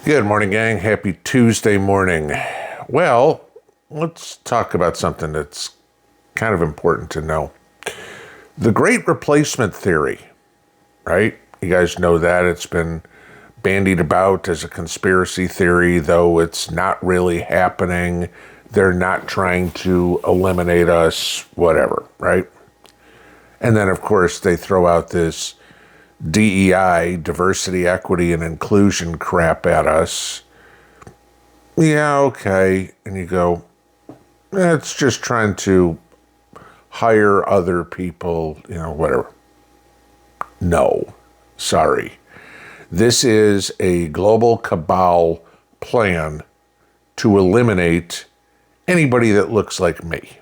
Good morning, gang. Happy Tuesday morning. Well, let's talk about something that's kind of important to know. The Great Replacement Theory, right? You guys know that. It's been bandied about as a conspiracy theory, though it's not really happening. They're not trying to eliminate us, whatever, right? And then, of course, they throw out this DEI, diversity, equity, and inclusion crap at us. Yeah, okay. And you go, it's just trying to hire other people, whatever. No, sorry. This is a global cabal plan to eliminate anybody that looks like me,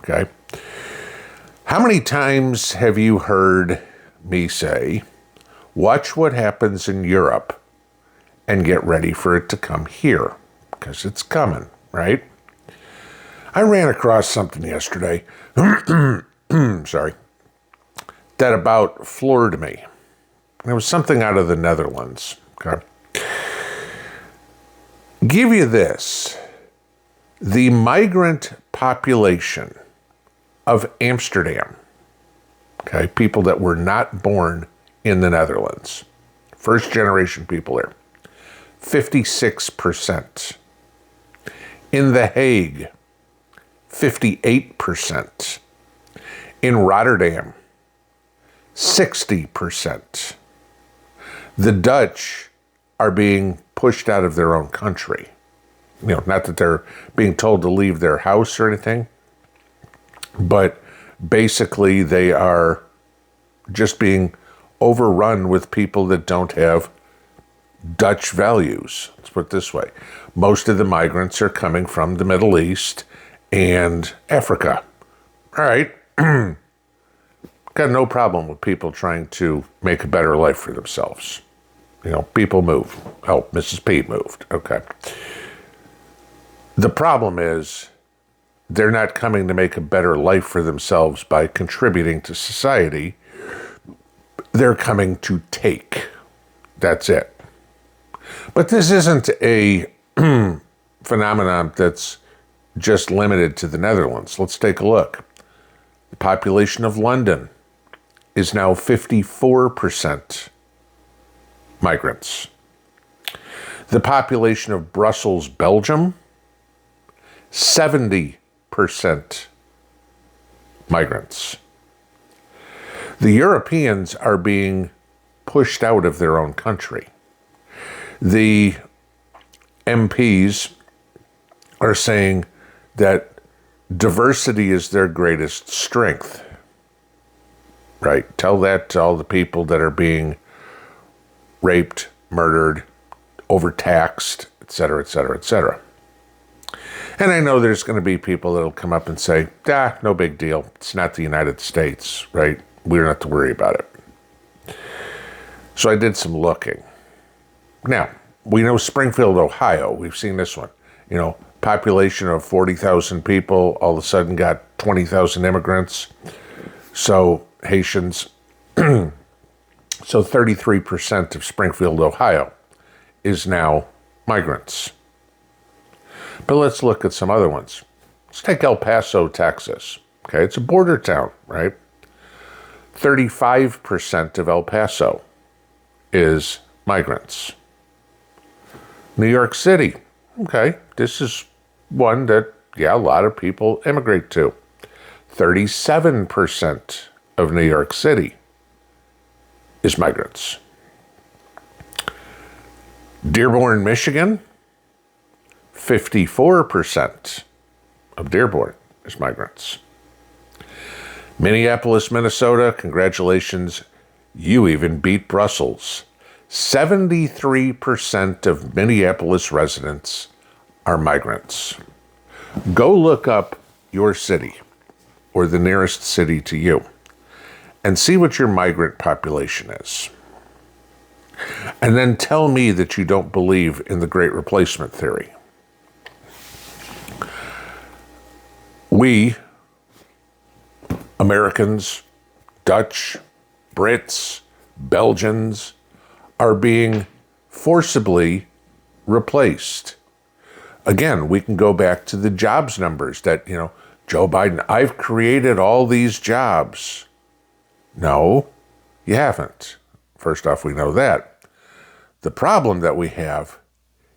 okay? How many times have you heard me say, watch what happens in Europe and get ready for it to come here, because it's coming, right? I ran across something yesterday, sorry, that about floored me. It was something out of the Netherlands, okay? Give you this. The migrant population of Amsterdam, okay, people that were not born in the Netherlands, first generation people there, 56%. In The Hague, 58%. In Rotterdam, 60%. The Dutch are being pushed out of their own country. Not that they're being told to leave their house or anything, but basically they are just being overrun with people that don't have Dutch values. Let's put it this way. Most of the migrants are coming from the Middle East and Africa. All right. Got no problem with people trying to make a better life for themselves. People move. Oh, Mrs. P moved. Okay. The problem is they're not coming to make a better life for themselves by contributing to society. They're coming to take. That's it. But this isn't a phenomenon that's just limited to the Netherlands. Let's take a look. The population of London is now 54% migrants. The population of Brussels, Belgium, 70% migrants. The Europeans are being pushed out of their own country. The MPs are saying that diversity is their greatest strength. Right? Tell that to all the people that are being raped, murdered, overtaxed, et cetera, et cetera, et cetera. And I know there's going to be people that'll come up and say, no big deal. It's not the United States, right? We don't have to worry about it. So I did some looking. Now, we know Springfield, Ohio. We've seen this one. Population of 40,000 people, all of a sudden got 20,000 immigrants. So Haitians. So 33% of Springfield, Ohio is now migrants. But let's look at some other ones. Let's take El Paso, Texas. Okay, it's a border town, right? 35% of El Paso is migrants. New York City. Okay, this is one that, a lot of people immigrate to. 37% of New York City is migrants. Dearborn, Michigan, 54% of Dearborn is migrants. Minneapolis, Minnesota, congratulations, you even beat Brussels. 73% of Minneapolis residents are migrants. Go look up your city or the nearest city to you and see what your migrant population is. And then tell me that you don't believe in the Great Replacement Theory. We, Americans, Dutch, Brits, Belgians, are being forcibly replaced. Again, we can go back to the jobs numbers that, Joe Biden, I've created all these jobs. No, you haven't. First off, we know that. The problem that we have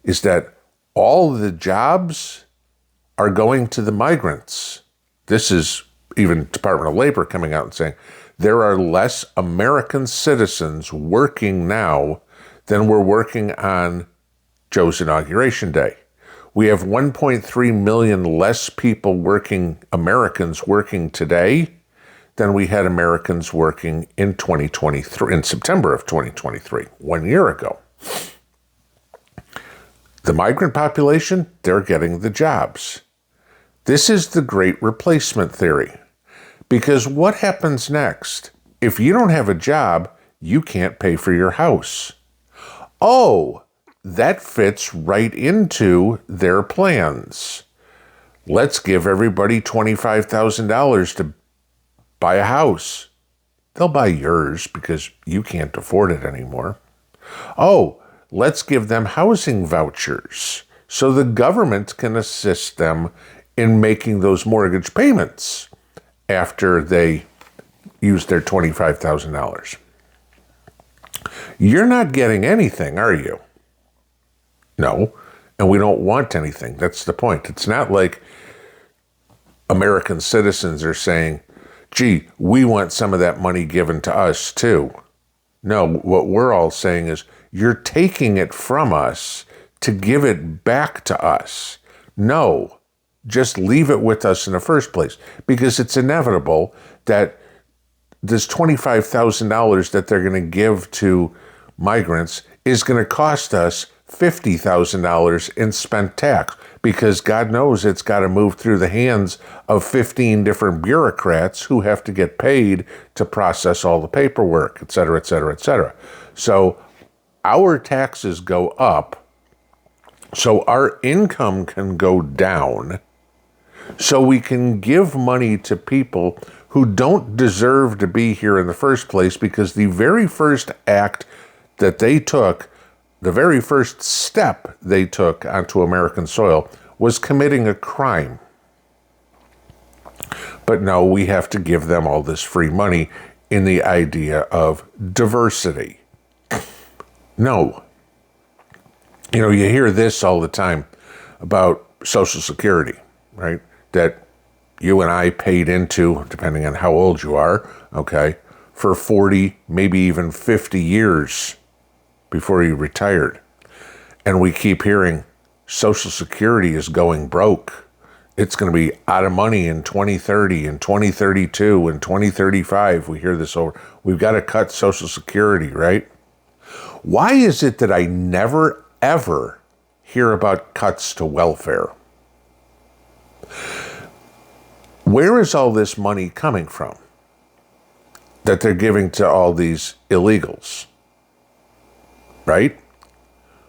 is that all the jobs are going to the migrants. This is even Department of Labor coming out and saying there are less American citizens working now than were working on Joe's inauguration day. We have 1.3 million less people working, Americans working today than we had Americans working in 2023, in September of 2023, 1 year ago. The migrant population, they're getting the jobs. This is the great replacement theory. Because what happens next? If you don't have a job, you can't pay for your house. Oh, that fits right into their plans. Let's give everybody $25,000 to buy a house. They'll buy yours because you can't afford it anymore. Oh, let's give them housing vouchers so the government can assist them in making those mortgage payments after they use their $25,000. You're not getting anything, are you? No, and we don't want anything. That's the point. It's not like American citizens are saying, gee, we want some of that money given to us too. No, what we're all saying is, you're taking it from us to give it back to us. No, just leave it with us in the first place, because it's inevitable that this $25,000 that they're going to give to migrants is going to cost us $50,000 in spent tax, because God knows it's got to move through the hands of 15 different bureaucrats who have to get paid to process all the paperwork, et cetera, et cetera, et cetera. So our taxes go up, so our income can go down, so we can give money to people who don't deserve to be here in the first place, because the very first act that they took, the very first step they took onto American soil, was committing a crime. But no, we have to give them all this free money in the idea of diversity. No. You hear this all the time about Social Security, right? That you and I paid into, depending on how old you are, okay, for 40, maybe even 50 years before you retired. And we keep hearing Social Security is going broke. It's going to be out of money in 2030, in 2032, in 2035. We hear this over. We've got to cut Social Security, right? Why is it that I never, ever hear about cuts to welfare? Where is all this money coming from that they're giving to all these illegals? Right?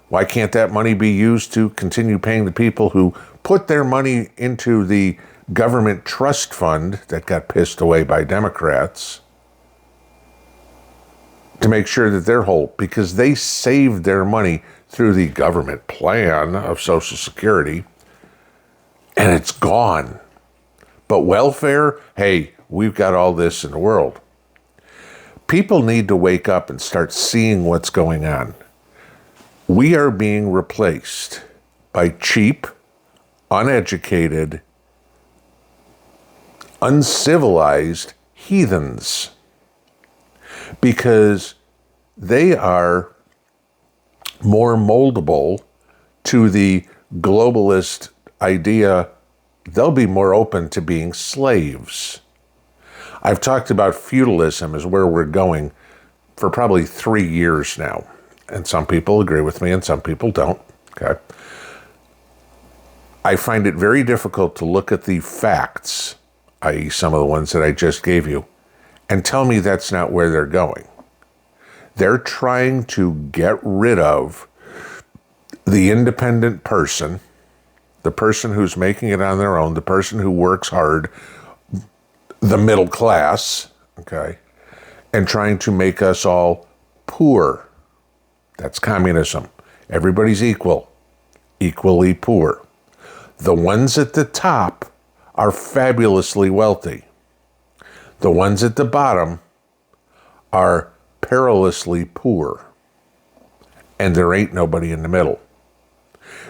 Why can't that money be used to continue paying the people who put their money into the government trust fund that got pissed away by Democrats to make sure that they're whole? Because they saved their money through the government plan of Social Security, and it's gone. But welfare, hey, we've got all this in the world. People need to wake up and start seeing what's going on. We are being replaced by cheap, uneducated, uncivilized heathens, because they are more moldable to the globalist idea. They'll be more open to being slaves. I've talked about feudalism as where we're going for probably 3 years now. And some people agree with me and some people don't. Okay. I find it very difficult to look at the facts, i.e. some of the ones that I just gave you, and tell me that's not where they're going. They're trying to get rid of the independent person, the person who's making it on their own, the person who works hard, the middle class, okay, and trying to make us all poor. That's communism. Everybody's equal. equally poor. The ones at the top are fabulously wealthy. The ones at the bottom are perilously poor. And there ain't nobody in the middle.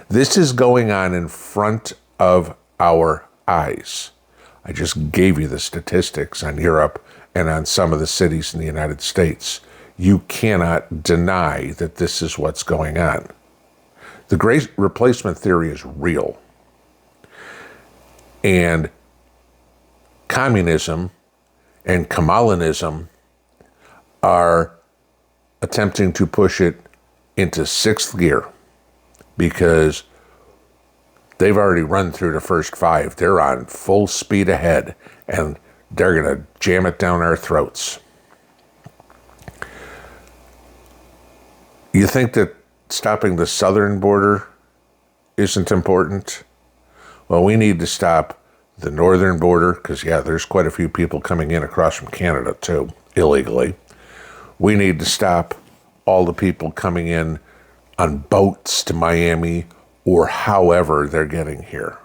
This is going on in front of our eyes. I just gave you the statistics on Europe and on some of the cities in the United States. You cannot deny that this is what's going on. The great replacement theory is real. And communism and Kamalanism are attempting to push it into sixth gear because they've already run through the first five. They're on full speed ahead, and they're going to jam it down our throats. You think that stopping the southern border isn't important? Well, we need to stop the northern border because, yeah, there's quite a few people coming in across from Canada, too, illegally. We need to stop all the people coming in on boats to Miami or however they're getting here.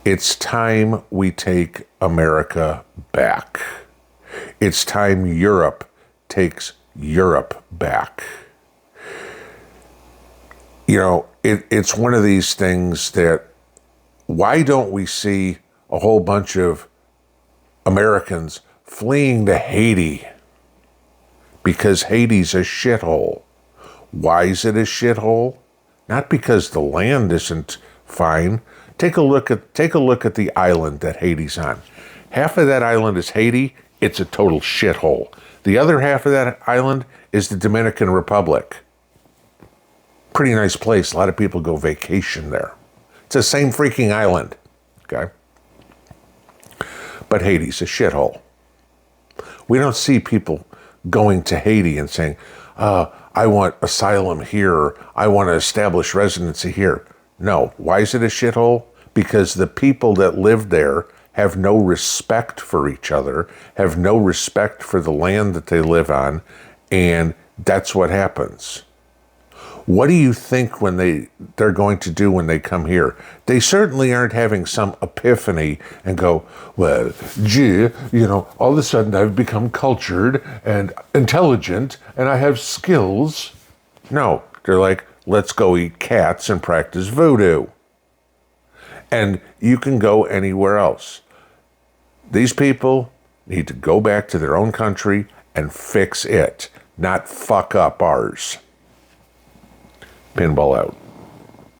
It's time we take America back. It's time Europe takes Europe back. You know, it's one of these things that, why don't we see a whole bunch of Americans fleeing to Haiti? Because Haiti's a shithole. Why is it a shithole? Not because the land isn't fine. Take a look at the island that Haiti's on. Half of that island is Haiti. It's a total shithole. The other half of that island is the Dominican Republic. Pretty nice place. A lot of people go vacation there. It's the same freaking island, okay? But Haiti's a shithole. We don't see people going to Haiti and saying, I want asylum here, or I want to establish residency here. No. Why is it a shithole? Because the people that live there have no respect for each other, have no respect for the land that they live on, and that's what happens. What do you think when they're going to do when they come here? They certainly aren't having some epiphany and go, well, gee, all of a sudden I've become cultured and intelligent and I have skills. No, they're like, let's go eat cats and practice voodoo. And you can go anywhere else. These people need to go back to their own country and fix it, not fuck up ours. Pinball out.